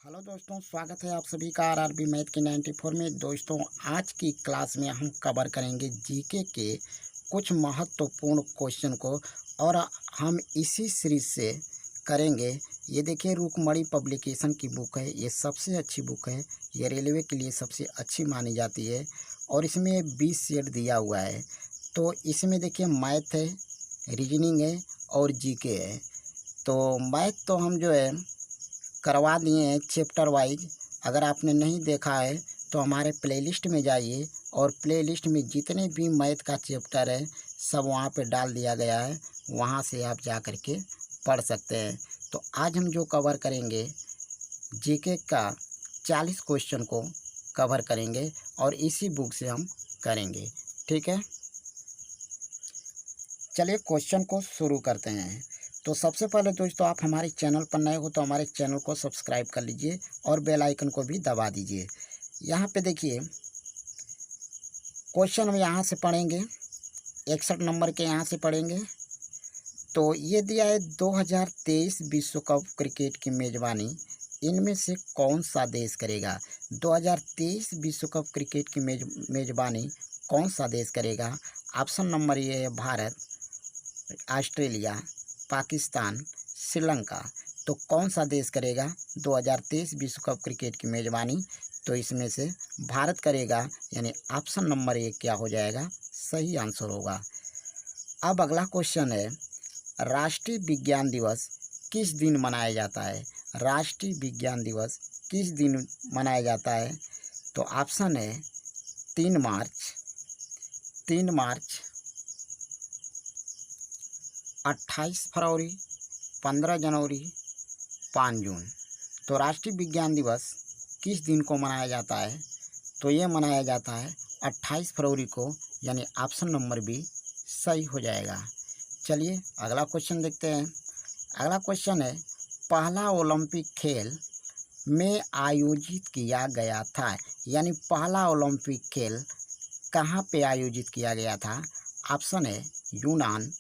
Hello दोस्तों, स्वागत है आप सभी का आरआरबी मैथ के 94 में। दोस्तों, आज की क्लास में हम कवर करेंगे जीके के कुछ महत्वपूर्ण क्वेश्चन को, और हम इसी सीरीज से करेंगे। ये देखिए, रुकमणी पब्लिकेशन की बुक है। ये सबसे अच्छी बुक है, ये रेलवे के लिए सबसे अच्छी मानी जाती है, और इसमें 20 सेट दिया हुआ है। तो इसमें देखिए, मैथ है, रीजनिंग है और जीके है। तो मैथ तो हम जो है करवा दिए हैं चैप्टर वाइज। अगर आपने नहीं देखा है तो हमारे प्लेलिस्ट में जाइए, और प्लेलिस्ट में जितने भी मैथ का चैप्टर है सब वहाँ पे डाल दिया गया है, वहाँ से आप जा कर के पढ़ सकते हैं। तो आज हम जो कवर करेंगे, जीके का 40 क्वेश्चन को कवर करेंगे, और इसी बुक से हम करेंगे। ठीक है, चलिए क्वेश्चन को शुरू करते हैं। तो सबसे पहले दोस्तों, आप हमारे चैनल पर नए हो तो हमारे चैनल को सब्सक्राइब कर लीजिए और बेल आइकन को भी दबा दीजिए। यहाँ पे देखिए, क्वेश्चन हम यहाँ से पढ़ेंगे, 61 नंबर के यहाँ से पढ़ेंगे। तो ये दिया है 2023 विश्व कप क्रिकेट की मेज़बानी इनमें से कौन सा देश करेगा। 2023 विश्व कप क्रिकेट की मेज़बानी कौन सा देश करेगा। ऑप्शन नंबर ये है भारत, ऑस्ट्रेलिया, पाकिस्तान, श्रीलंका। तो कौन सा देश करेगा 2023 विश्व कप क्रिकेट की मेज़बानी। तो इसमें से भारत करेगा, यानी ऑप्शन नंबर एक क्या हो जाएगा, सही आंसर होगा। अब अगला क्वेश्चन है, राष्ट्रीय विज्ञान दिवस किस दिन मनाया जाता है। राष्ट्रीय विज्ञान दिवस किस दिन मनाया जाता है। तो ऑप्शन है 3 मार्च, 28 फरवरी, 15 जनवरी, 5 जून। तो राष्ट्रीय विज्ञान दिवस किस दिन को मनाया जाता है। तो ये मनाया जाता है 28 फरवरी को, यानी ऑप्शन नंबर बी सही हो जाएगा। चलिए अगला क्वेश्चन देखते हैं। अगला क्वेश्चन है, पहला ओलंपिक खेल में आयोजित किया गया था, यानी पहला ओलंपिक खेल कहाँ पे आयोजित किया गया था। ऑप्शन है यूनान,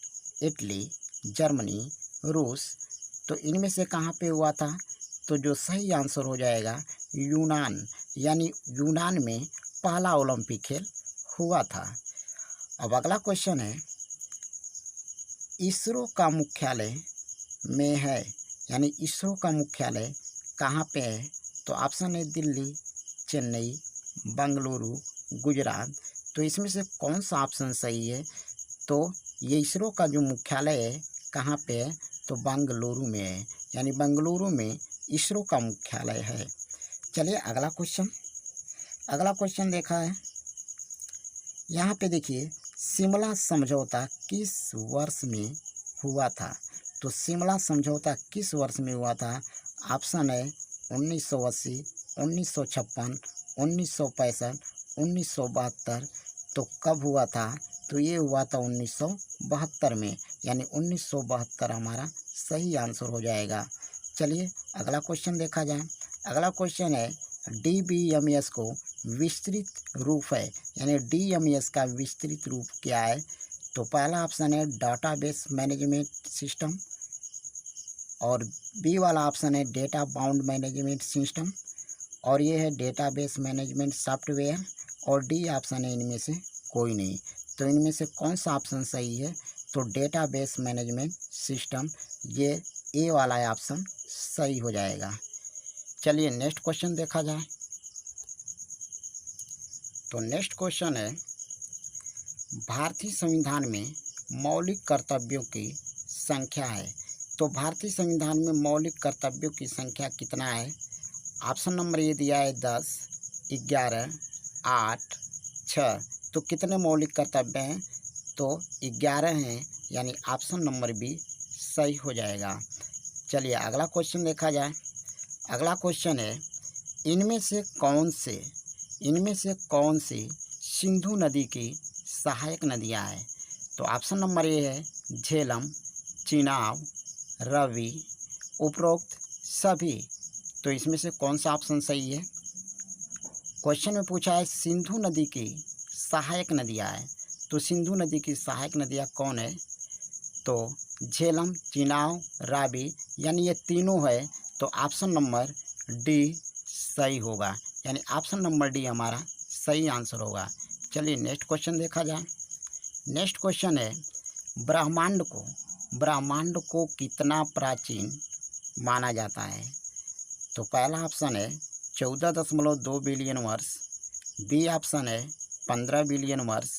इटली, जर्मनी, रूस। तो इनमें से कहाँ पे हुआ था। तो जो सही आंसर हो जाएगा यूनान, यानी यूनान में पहला ओलंपिक खेल हुआ था। अब अगला क्वेश्चन है, इसरो का मुख्यालय में है, यानी इसरो का मुख्यालय कहाँ पे है। तो ऑप्शन है दिल्ली, चेन्नई, बेंगलुरु, गुजरात। तो इसमें से कौन सा ऑप्शन सही है। तो ये इसरो का जो मुख्यालय है कहाँ पे है। तो बेंगलुरु में है, यानी बेंगलुरु में इसरो का मुख्यालय है। चलिए अगला क्वेश्चन देखा है। यहाँ पे देखिए, शिमला समझौता किस वर्ष में हुआ था। तो शिमला समझौता किस वर्ष में हुआ था। ऑप्शन है 1980, 1956, 1965, 1972। तो कब हुआ था। तो ये हुआ था 1972 में, यानी 1972 हमारा सही आंसर हो जाएगा। चलिए अगला क्वेश्चन देखा जाए। अगला क्वेश्चन है, डीबीएमएस को विस्तृत रूप है, यानी डीएमएस का विस्तृत रूप क्या है। तो पहला ऑप्शन है डाटाबेस मैनेजमेंट सिस्टम, और बी वाला ऑप्शन है डेटा बाउंड मैनेजमेंट सिस्टम, और ये है डेटाबेस मैनेजमेंट सॉफ्टवेयर, और डी ऑप्शन है इनमें से कोई नहीं। तो इनमें से कौन सा ऑप्शन सही है। तो डेटाबेस मैनेजमेंट सिस्टम, ये ए वाला ऑप्शन सही हो जाएगा। चलिए नेक्स्ट क्वेश्चन देखा जाए। तो नेक्स्ट क्वेश्चन है, भारतीय संविधान में मौलिक कर्तव्यों की संख्या है। तो भारतीय संविधान में मौलिक कर्तव्यों की संख्या कितना है। ऑप्शन नंबर ये दिया है 10, 11, 8, 6। तो कितने मौलिक कर्तव्य हैं। तो 11 हैं, यानी ऑप्शन नंबर बी सही हो जाएगा। चलिए अगला क्वेश्चन देखा जाए। अगला क्वेश्चन है, इनमें से कौन सी सिंधु नदी की सहायक नदियां हैं। तो ऑप्शन नंबर ए है झेलम, चिनाब, रवि, उपरोक्त सभी। तो इसमें से कौन सा ऑप्शन सही है। क्वेश्चन में पूछा है सिंधु नदी की सहायक नदियां हैं। तो सिंधु नदी की सहायक नदियां कौन है। तो झेलम, चिनाब, रावी, यानी ये तीनों है। तो ऑप्शन नंबर डी सही होगा, यानी ऑप्शन नंबर डी हमारा सही आंसर होगा। चलिए नेक्स्ट क्वेश्चन देखा जाए। नेक्स्ट क्वेश्चन है, ब्रह्मांड को कितना प्राचीन माना जाता है? तो पहला ऑप्शन है 14.2 बिलियन वर्ष, बी ऑप्शन है 15 बिलियन वर्ष,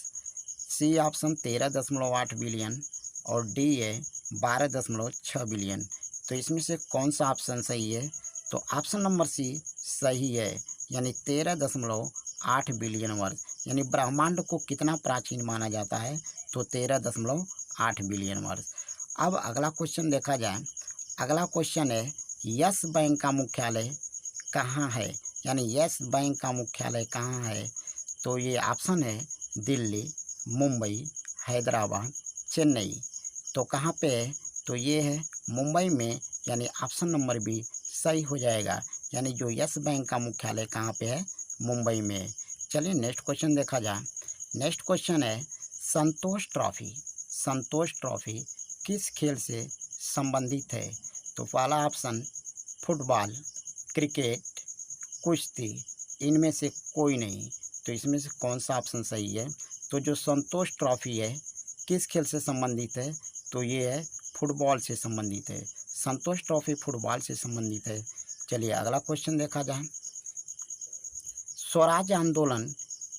सी ऑप्शन 13.8 बिलियन और डी है 12.6 बिलियन। तो इसमें से कौन सा ऑप्शन सही है? तो ऑप्शन नंबर सी सही है, यानी 13.8 बिलियन वर्ष। यानी ब्रह्मांड को कितना प्राचीन माना जाता है? तो 13.8 बिलियन वर्ष। अब अगला क्वेश्चन देखा जाए। अगला क्वेश्चन है, यस बैंक का मुख्यालय कहाँ है? यानी यस बैंक का मुख्यालय कहाँ है? तो ये ऑप्शन है दिल्ली, मुंबई, हैदराबाद, चेन्नई। तो कहाँ पे है? तो ये है मुंबई में, यानी ऑप्शन नंबर बी सही हो जाएगा। यानी जो यस बैंक का मुख्यालय कहाँ पे है? मुंबई में। चलिए नेक्स्ट क्वेश्चन देखा जाए। नेक्स्ट क्वेश्चन है, संतोष ट्रॉफी किस खेल से संबंधित है? तो पहला ऑप्शन फुटबॉल, क्रिकेट, कुश्ती, इनमें से कोई नहीं। तो इसमें से कौन सा ऑप्शन सही है? तो जो संतोष ट्रॉफी है किस खेल से संबंधित है? तो ये है फुटबॉल से संबंधित है। संतोष ट्रॉफी फुटबॉल से संबंधित है। चलिए अगला क्वेश्चन देखा जाए। स्वराज आंदोलन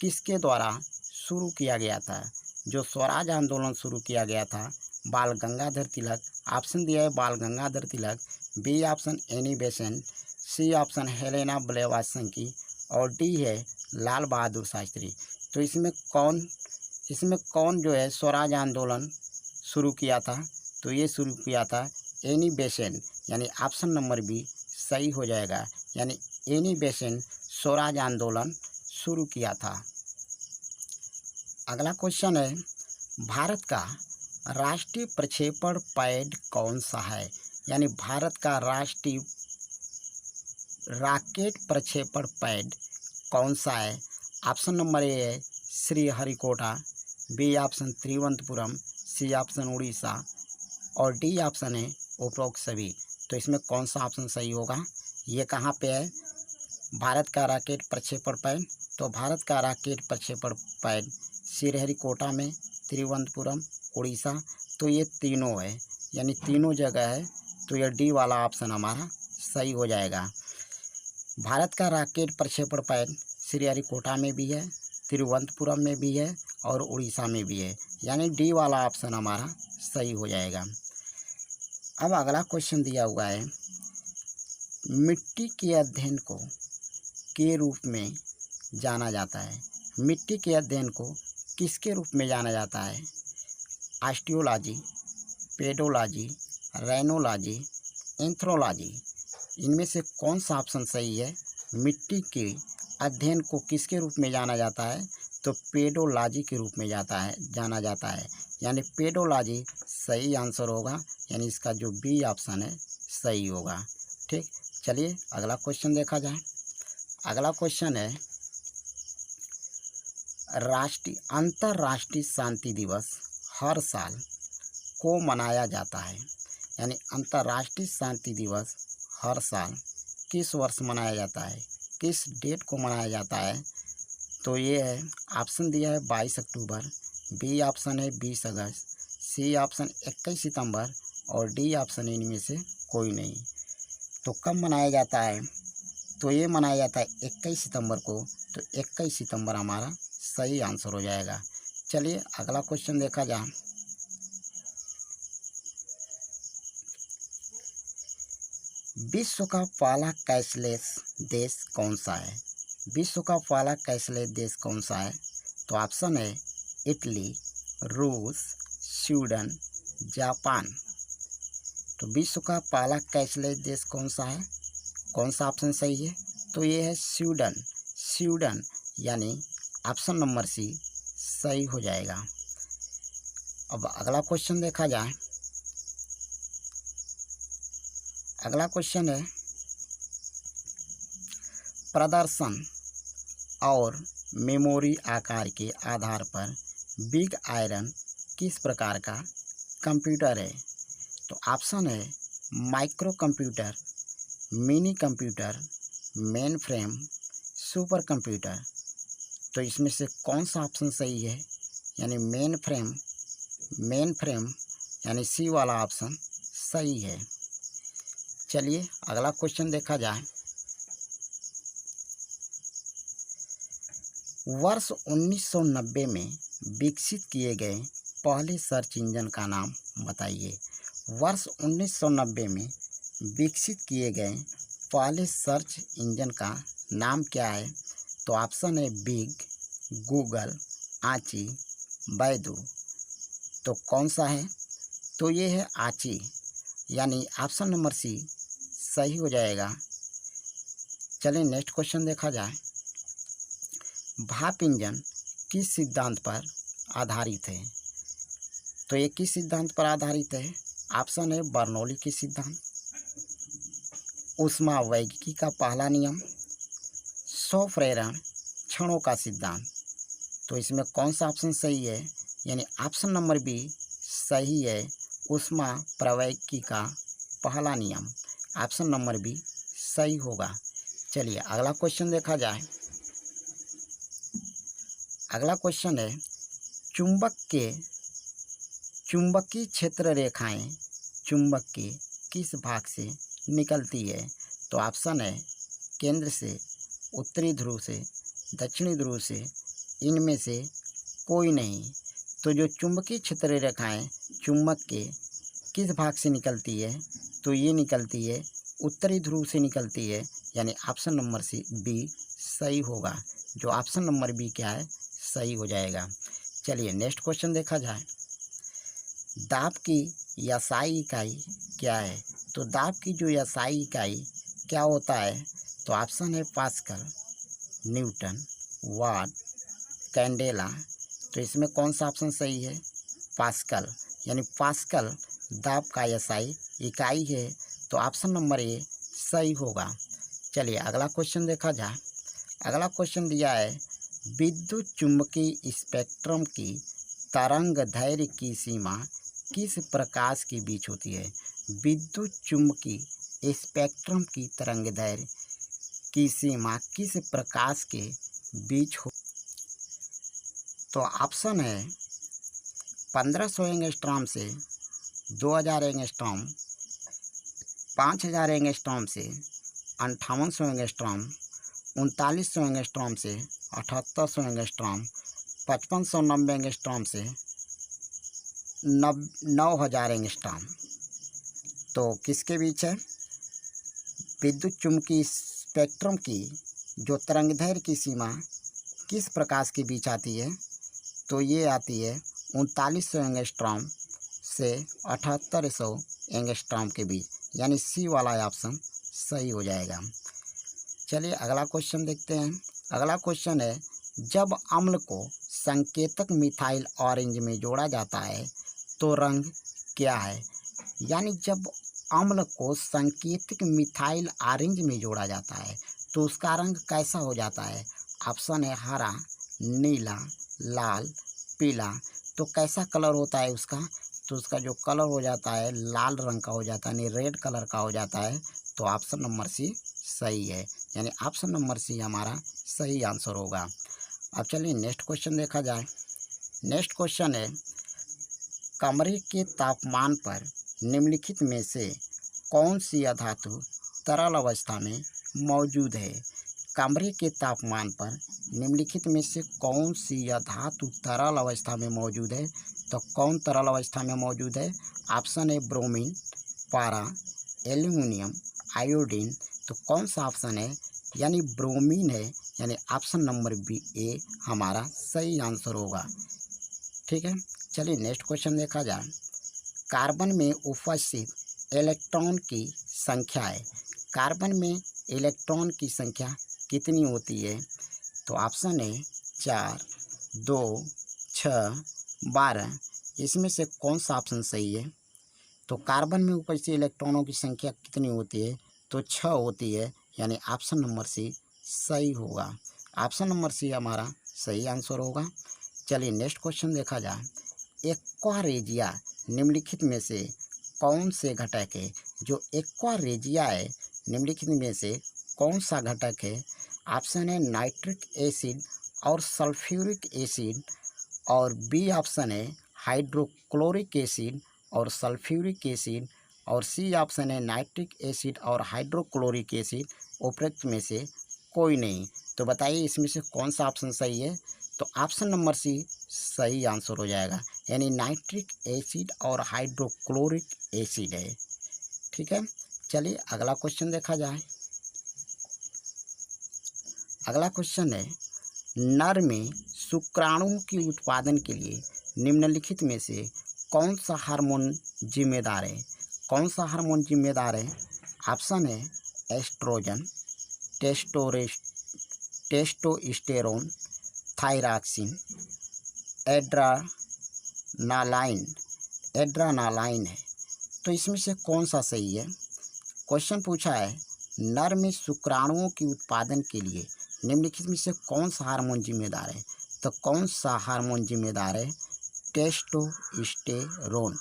किसके द्वारा शुरू किया गया था? जो स्वराज आंदोलन शुरू किया गया था, बाल गंगाधर तिलक, ऑप्शन दिया है Bal Gangadhar Tilak, B option Annie Besant, C option Helena Blavatsky और डी है लाल बहादुर शास्त्री। तो इसमें कौन जो है स्वराज आंदोलन शुरू किया था? तो ये शुरू किया था एनी बेसेंट, यानी ऑप्शन नंबर बी सही हो जाएगा। यानी एनी बेसेंट स्वराज आंदोलन शुरू किया था। अगला क्वेश्चन है, भारत का राष्ट्रीय प्रक्षेपण पैड कौन सा है? यानी भारत का राष्ट्रीय रॉकेट प्रक्षेपण पैड कौन सा है? ऑप्शन नंबर ए है Sriharikota, B option Thiruvananthapuram, C option Orissa और डी ऑप्शन है उपरोक्त सभी। तो इसमें कौन सा ऑप्शन सही होगा? ये कहाँ पे है भारत का रॉकेट प्रक्षेपण पैड? तो भारत का रॉकेट प्रक्षेपण पैड श्रीहरिकोटा में, तिरुवनंतपुरम, उड़ीसा। तो ये तीनों है, यानी तीनों जगह है। तो ये डी वाला ऑप्शन हमारा सही हो जाएगा। भारत का रॉकेट प्रक्षेपण पैड श्रीहरिकोटा में भी है, तिरुवनंतपुरम में भी है और उड़ीसा में भी है, यानी डी वाला ऑप्शन हमारा सही हो जाएगा। अब अगला क्वेश्चन दिया हुआ है, मिट्टी के अध्ययन को के रूप में जाना जाता है? मिट्टी के अध्ययन को किसके रूप में जाना जाता है? ऑस्टियोलॉजी, पेडोलॉजी, रेनोलॉजी, एंथ्रोलॉजी। इनमें से कौन सा ऑप्शन सही है? मिट्टी के अध्ययन को किसके रूप में जाना जाता है? तो पेडोलॉजी के रूप में जाना जाता है, यानी पेडोलॉजी सही आंसर होगा। यानी इसका जो बी ऑप्शन है सही होगा। ठीक, चलिए अगला क्वेश्चन देखा जाए। अगला क्वेश्चन है, अंतर्राष्ट्रीय शांति दिवस हर साल को मनाया जाता है? यानी अंतर्राष्ट्रीय शांति दिवस हर साल किस वर्ष मनाया जाता है? किस डेट को मनाया जाता है? तो ये है ऑप्शन दिया है 22 अक्टूबर, बी ऑप्शन है 20 अगस्त, सी ऑप्शन 21 सितंबर और डी ऑप्शन इनमें से कोई नहीं। तो कब मनाया जाता है? तो ये मनाया जाता है 21 सितंबर को। तो 21 सितंबर हमारा सही आंसर हो जाएगा। चलिए अगला क्वेश्चन देखा जाए। विश्व का पहला कैशलेस देश कौन सा है? विश्व का पहला कैशलेस देश कौन सा है? तो ऑप्शन है इटली, रूस, स्वीडन, जापान। तो विश्व का पहला कैशलेस देश कौन सा है? कौन सा ऑप्शन सही है? तो ये है स्वीडन, यानी ऑप्शन नंबर सी सही हो जाएगा। अब अगला क्वेश्चन देखा जाए। अगला क्वेश्चन है, प्रदर्शन और मेमोरी आकार के आधार पर बिग आयरन किस प्रकार का कंप्यूटर है? तो ऑप्शन है micro computer, mini computer, main frame super computer. तो इसमें से कौन सा ऑप्शन सही है, यानी मेन फ्रेम यानी सी वाला ऑप्शन सही है। चलिए अगला क्वेश्चन देखा जाए। वर्ष 1990 में विकसित किए गए पहले सर्च इंजन का नाम बताइए। वर्ष 1990 में विकसित किए गए पहले सर्च इंजन का नाम क्या है? तो ऑप्शन है बिग, गूगल, आची, बैदू। तो कौन सा है? तो ये है आची, यानी ऑप्शन नंबर सी सही हो जाएगा। चलिए नेक्स्ट क्वेश्चन देखा जाए। भाप इंजन किस सिद्धांत पर आधारित है? तो ये किस सिद्धांत पर आधारित है? ऑप्शन है बर्नौली के सिद्धांत, ऊष्मावेगिकी का पहला नियम, स्वप्रेरण क्षणों का सिद्धांत। तो इसमें कौन सा ऑप्शन सही है? यानी ऑप्शन नंबर बी सही है, ऊष्माप्रवैगिकी का पहला नियम। ऑप्शन नंबर बी सही होगा। चलिए अगला क्वेश्चन देखा जाए। अगला क्वेश्चन है चुंबकीय क्षेत्र रेखाएं चुंबक के किस भाग से निकलती है? तो ऑप्शन है केंद्र से, उत्तरी ध्रुव से, दक्षिणी ध्रुव से, इनमें से कोई नहीं। तो जो चुंबकीय क्षेत्र रेखाएं चुंबक के किस भाग से निकलती है? तो ये निकलती है उत्तरी ध्रुव से निकलती है, यानी ऑप्शन नंबर सी बी सही होगा। जो ऑप्शन नंबर बी क्या है? सही हो जाएगा। चलिए नेक्स्ट क्वेश्चन देखा जाए। दाब की एसआई इकाई क्या है? तो दाब की जो एसआई इकाई क्या होता है? तो ऑप्शन है पास्कल, न्यूटन, वाट, कैंडेला। तो इसमें कौन सा ऑप्शन सही है? पास्कल, यानी पास्कल दाब का एसआई इकाई है। तो ऑप्शन नंबर ए सही होगा। चलिए अगला क्वेश्चन देखा जाए। अगला क्वेश्चन दिया है विद्युत चुम्बकीय स्पेक्ट्रम की तरंग दैर्घ्य की सीमा किस प्रकाश के बीच होती है? विद्युत चुम्बकीय स्पेक्ट्रम की तरंग दैर्घ्य की सीमा किस प्रकाश के बीच हो? तो ऑप्शन है 1500 एंगस्ट्रॉम से 2000 एंगस्ट्रॉम, 5000 एंगस्ट्रॉम से 5800 एंगस्ट्रॉम, 3900 एंगस्ट्रॉम से 7800 एंगस्ट्रॉम, 5590 एंगस्ट्रॉम से 9000 एंगस्ट्रॉम। तो किसके बीच है? विद्युत चुम्बकीय स्पेक्ट्रम की जो तरंगदैर्घ्य की सीमा किस प्रकाश के बीच आती है? तो ये आती है 3900 एंगस्ट्रॉम से 7800 एंगस्ट्रॉम के बीच, यानी सी वाला ऑप्शन सही हो जाएगा। चलिए अगला क्वेश्चन देखते हैं। अगला क्वेश्चन है जब अम्ल को संकेतक मिथाइल ऑरेंज में जोड़ा जाता है तो रंग क्या है? यानी जब अम्ल को संकेतक मिथाइल ऑरेंज में जोड़ा जाता है तो उसका रंग कैसा हो जाता है? ऑप्शन है हरा, नीला, लाल, पीला। तो कैसा कलर होता है उसका? तो उसका जो कलर हो जाता है लाल रंग का हो जाता है, यानी रेड कलर का हो जाता है। तो ऑप्शन नंबर सी सही है, यानी ऑप्शन नंबर सी हमारा सही आंसर होगा। अब चलिए नेक्स्ट क्वेश्चन देखा जाए। नेक्स्ट क्वेश्चन है कमरे के तापमान पर निम्नलिखित में से कौन सी अधातु तरल अवस्था में मौजूद है? कमरे के तापमान पर निम्नलिखित में से कौन सी अधातु तरल अवस्था में मौजूद है? तो कौन तरल अवस्था में मौजूद है? ऑप्शन है ब्रोमीन, पारा, एल्यूमिनियम, आयोडीन। तो कौन सा ऑप्शन है? यानी ब्रोमीन है, यानी ऑप्शन नंबर बी ए हमारा सही आंसर होगा। ठीक है, चलिए नेक्स्ट क्वेश्चन देखा जाए। कार्बन में उपस्थित इलेक्ट्रॉन की संख्या है। कार्बन में इलेक्ट्रॉन की संख्या कितनी होती है? तो ऑप्शन है 4, 2, 6, 12। इसमें से कौन सा ऑप्शन सही है? तो कार्बन में उपस्थित इलेक्ट्रॉनों की संख्या कितनी होती है? तो 6 होती है, यानी ऑप्शन नंबर सी सही होगा। ऑप्शन नंबर सी हमारा सही आंसर होगा। चलिए नेक्स्ट क्वेश्चन देखा जाए। एक्वा रेजिया निम्नलिखित में से कौन से घटक है? जो एक्वा रेजिया है निम्नलिखित में से कौन सा घटक है? ऑप्शन है नाइट्रिक एसिड और सल्फ्यूरिक एसिड, और बी ऑप्शन है हाइड्रोक्लोरिक एसिड और सल्फ्यूरिक एसिड, और सी ऑप्शन है नाइट्रिक एसिड और हाइड्रोक्लोरिक एसिड। उपरोक्त में से कोई नहीं। तो बताइए इसमें से कौन सा ऑप्शन सही है? तो ऑप्शन नंबर सी सही आंसर हो जाएगा, यानी नाइट्रिक एसिड और हाइड्रोक्लोरिक एसिड है। ठीक है, चलिए अगला क्वेश्चन देखा जाए। अगला क्वेश्चन है, नर में शुक्राणुओं के उत्पादन के लिए निम्नलिखित में से कौन सा हार्मोन जिम्मेदार है? कौन सा हार्मोन जिम्मेदार है? ऑप्शन है estrogen, testosterone, thyroxine, adrenaline. Adrenaline है। तो इसमें से कौन सा सही है? क्वेश्चन पूछा है, नर में शुक्राणुओं के उत्पादन के लिए निम्नलिखित में से कौन सा हार्मोन जिम्मेदार है? तो कौन सा हार्मोन जिम्मेदार है? टेस्टोस्टेरोन,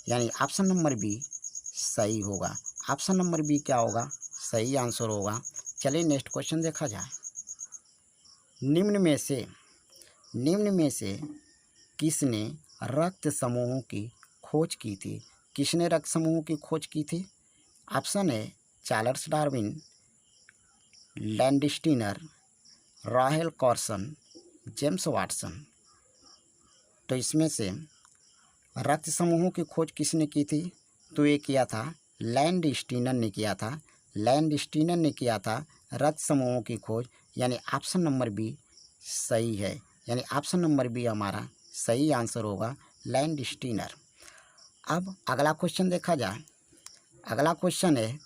यानी ऑप्शन नंबर बी सही होगा। ऑप्शन नंबर बी क्या होगा? सही आंसर होगा। चलिए नेक्स्ट क्वेश्चन देखा जाए। निम्न में से किसने रक्त समूहों की खोज की थी? किसने रक्त समूहों की खोज की थी? ऑप्शन है चार्ल्स डार्विन, लैंडस्टीनर, राहेल कॉर्सन, जेम्स वाटसन। तो इसमें से रक्त समूहों की खोज किसने की थी? तो ये किया था लैंडस्टीनर ने किया था। लैंडस्टीनर ने किया था रक्त समूहों की खोज, यानी ऑप्शन नंबर बी सही है, यानी ऑप्शन नंबर बी हमारा सही आंसर होगा, लैंडस्टीनर। अब अगला क्वेश्चन देखा जाए। अगला क्वेश्चन है,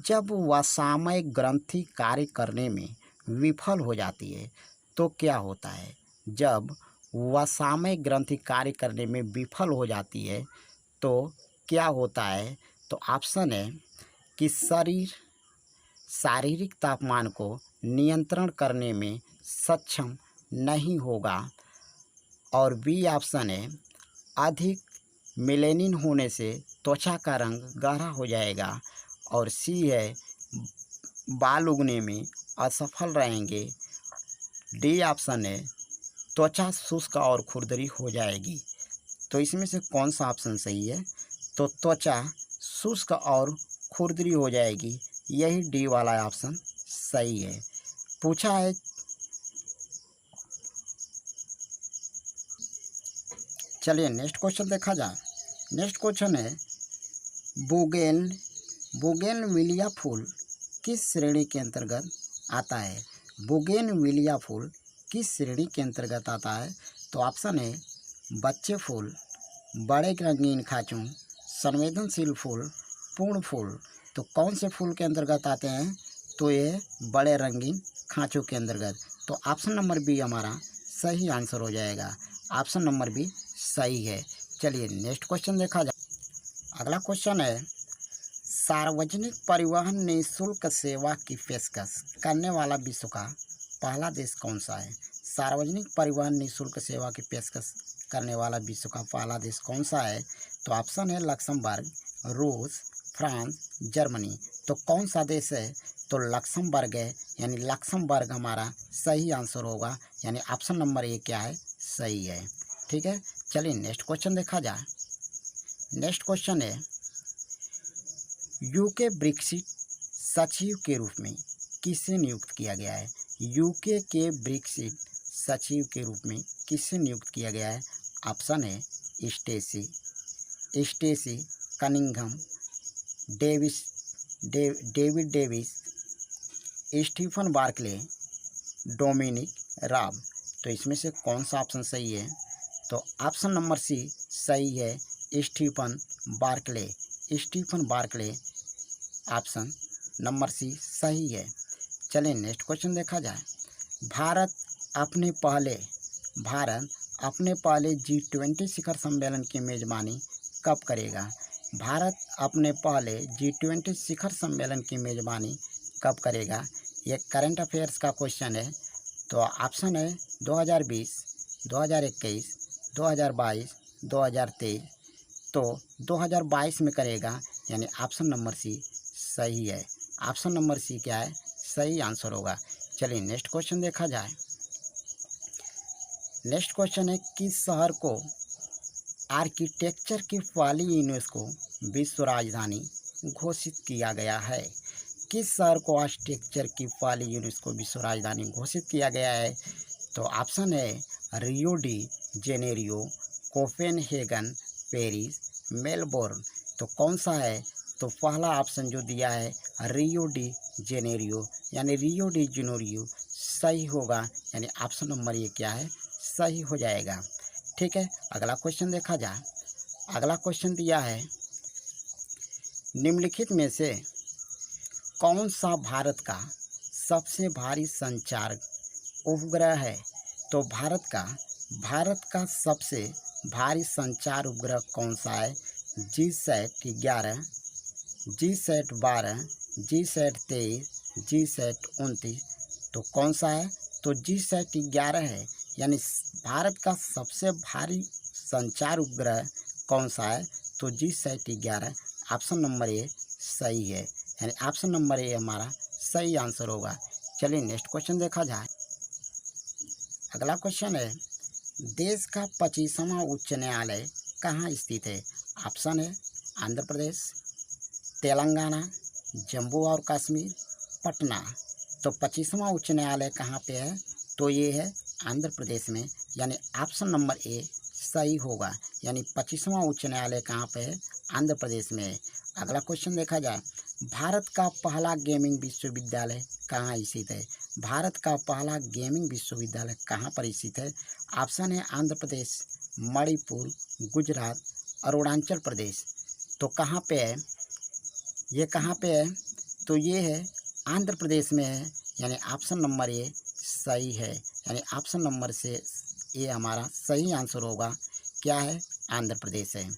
जब वसामय ग्रंथि कार्य करने में विफल हो जाती है तो क्या होता है? जब वसामय ग्रंथि कार्य करने में विफल हो जाती है तो क्या होता है? तो ऑप्शन है कि शारीरिक तापमान को नियंत्रण करने में सक्षम नहीं होगा, और बी ऑप्शन है अधिक मेलेनिन होने से त्वचा का रंग गहरा हो जाएगा, और सी है बाल उगने में असफल रहेंगे। डी ऑप्शन है त्वचा शुष्क और खुरदरी हो जाएगी। तो इसमें से कौन सा ऑप्शन सही है? तो त्वचा शुष्क और खुरदरी हो जाएगी, यही डी वाला ऑप्शन सही है। पूछा है, चलिए नेक्स्ट क्वेश्चन देखा जाए। नेक्स्ट क्वेश्चन है, बोगेनविलिया फूल किस श्रेणी के अंतर्गत आता है? बोगेनविलिया फूल किस श्रेणी के अंतर्गत आता है? तो ऑप्शन है बच्चे फूल, बड़े रंगीन खांचों, संवेदनशील फूल, पूर्ण फूल। तो कौन से फूल के अंतर्गत आते हैं? तो ये बड़े रंगीन खांचों के अंतर्गत। तो ऑप्शन नंबर बी हमारा सही आंसर हो जाएगा, ऑप्शन नंबर बी सही है। चलिए नेक्स्ट क्वेश्चन देखा जाए। अगला क्वेश्चन है, सार्वजनिक परिवहन निःशुल्क सेवा की पेशकश करने वाला विश्व का पहला देश कौन सा है? सार्वजनिक परिवहन निःशुल्क सेवा की पेशकश करने वाला विश्व का पहला देश कौन सा है? तो ऑप्शन है लक्समबर्ग, रूस, फ्रांस, जर्मनी। तो कौन सा देश है? तो लक्समबर्ग है, यानी लक्समबर्ग हमारा सही आंसर होगा, यानी ऑप्शन नंबर ए क्या है? सही है। ठीक है, चलिए नेक्स्ट क्वेश्चन देखा जाए। नेक्स्ट क्वेश्चन है, यूके ब्रेक्सिट सचिव के रूप में किसे नियुक्त किया गया है? यूके के ब्रेक्सिट सचिव के रूप में किसे नियुक्त किया गया है? ऑप्शन है Stacey Cunningham, David Davis, Stephen Barclay, Dominic Raab. तो इसमें से कौन सा ऑप्शन सही है? तो ऑप्शन नंबर सी सही है, Stephen Barclay. Stephen Barclay option number C सही है। चलिए नेक्स्ट क्वेश्चन देखा जाए। भारत अपने पहले G20 शिखर सम्मेलन की मेजबानी कब करेगा? भारत अपने पहले G20 शिखर सम्मेलन की मेजबानी कब करेगा? ये करंट अफेयर्स का क्वेश्चन है। तो ऑप्शन है 2020, 2021, 2022, 2023। तो 2022 में करेगा, यानी ऑप्शन नंबर सी सही है। ऑप्शन नंबर सी क्या है? सही आंसर होगा। चलिए नेक्स्ट क्वेश्चन देखा जाए। नेक्स्ट क्वेश्चन है, किस शहर को आर्किटेक्चर की पहली यूनेस्को विश्व राजधानी घोषित किया गया है? किस शहर को आर्किटेक्चर की पहली यूनेस्को विश्व राजधानी घोषित किया गया है? तो ऑप्शन है Rio de Janeiro, Copenhagen, Paris, Melbourne. तो कौन सा है? तो पहला ऑप्शन जो दिया है रियो डी जेनेरियो, यानी रियो डी जेनेरियो सही होगा, यानी ऑप्शन नंबर ये क्या है, सही हो जाएगा। ठीक है, अगला क्वेश्चन देखा जाए। अगला क्वेश्चन दिया है, निम्नलिखित में से कौन सा भारत का सबसे भारी संचार उपग्रह है? तो भारत का सबसे भारी संचार उपग्रह कौन सा है? GSAT 11, GSAT 12, GSAT 23, GSAT 29। तो कौन सा है? तो जीसैट 11 है, यानी भारत का सबसे भारी संचार उपग्रह कौन सा है? तो जीसैट 11, ऑप्शन नंबर ए सही है, यानी ऑप्शन नंबर ए हमारा सही आंसर होगा। चलिए नेक्स्ट क्वेश्चन देखा जाए। अगला क्वेश्चन है, देश का 25वां उच्च न्यायालय कहाँ स्थित है? ऑप्शन है आंध्र प्रदेश, तेलंगाना, जम्मू और कश्मीर, पटना। तो 25वां उच्च न्यायालय कहाँ पे है? तो ये है आंध्र प्रदेश में, यानी ऑप्शन नंबर ए सही होगा, यानी 25वां उच्च न्यायालय कहाँ पे है? आंध्र प्रदेश में है। अगला क्वेश्चन देखा जाए, भारत का पहला गेमिंग विश्वविद्यालय कहाँ स्थित है? भारत का पहला गेमिंग विश्वविद्यालय कहाँ पर स्थित है? ऑप्शन है आंध्र प्रदेश, मणिपुर, गुजरात, अरुणाचल प्रदेश। तो कहाँ पे है? ये कहाँ पे है? तो ये है आंध्र प्रदेश में है, यानी ऑप्शन नंबर ए सही है, यानी ऑप्शन नंबर से ये हमारा सही आंसर होगा। क्या है? आंध्र प्रदेश है।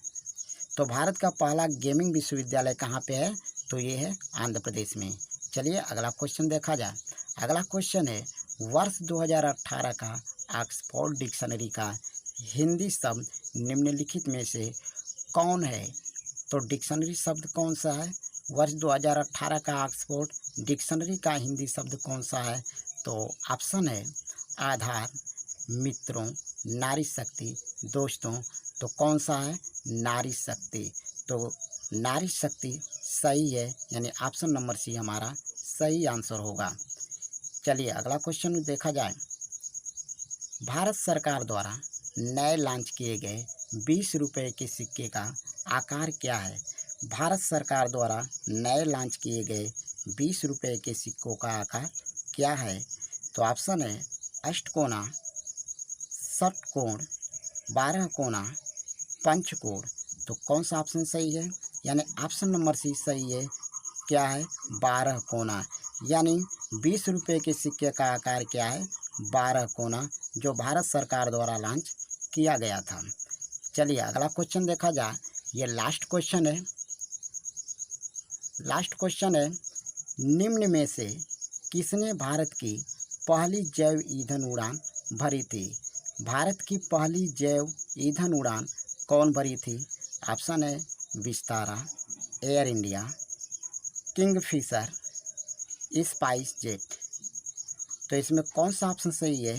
तो भारत का पहला गेमिंग विश्वविद्यालय कहाँ पे है? तो ये है आंध्र प्रदेश में। चलिए अगला क्वेश्चन देखा जाए। अगला क्वेश्चन है, वर्ष 2018 का ऑक्सफोर्ड डिक्शनरी का हिंदी शब्द निम्नलिखित में से कौन है? तो डिक्शनरी शब्द कौन सा है? वर्ष 2018 का ऑक्सफोर्ड डिक्शनरी का हिंदी शब्द कौन सा है? तो ऑप्शन है आधार, मित्रों, नारी शक्ति, दोस्तों। तो कौन सा है? नारी शक्ति। तो नारी शक्ति सही है, यानी ऑप्शन नंबर सी हमारा सही आंसर होगा। चलिए अगला क्वेश्चन देखा जाए। भारत सरकार द्वारा नए लॉन्च किए गए 20 रुपये के सिक्के का आकार क्या है? भारत सरकार द्वारा नए लॉन्च किए गए 20 रुपये के सिक्कों का आकार क्या है? तो ऑप्शन है अष्टकोना, षटकोण, 12 कोना, पंचकोण। तो कौन सा ऑप्शन सही है? यानी ऑप्शन नंबर सी सही है। क्या है? 12 कोना, यानी 20 रुपये के सिक्के का आकार क्या है? 12 कोना, जो भारत सरकार द्वारा लॉन्च किया गया था। चलिए अगला क्वेश्चन देखा जाए। ये लास्ट क्वेश्चन है। लास्ट क्वेश्चन है, निम्न में से किसने भारत की पहली जैव ईंधन उड़ान भरी थी? भारत की पहली जैव ईंधन उड़ान कौन भरी थी? ऑप्शन है Vistara, air India, Kingfisher, spice jet. तो इसमें कौन सा ऑप्शन सही है?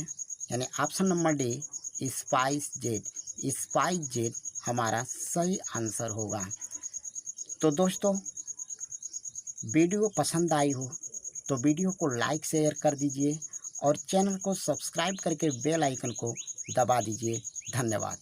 यानी option number D spice jet. Spice jet हमारा सही आंसर होगा। तो दोस्तों वीडियो पसंद आई हो तो वीडियो को लाइक शेयर कर दीजिए और चैनल को सब्सक्राइब करके बेल आइकन को दबा दीजिए। धन्यवाद।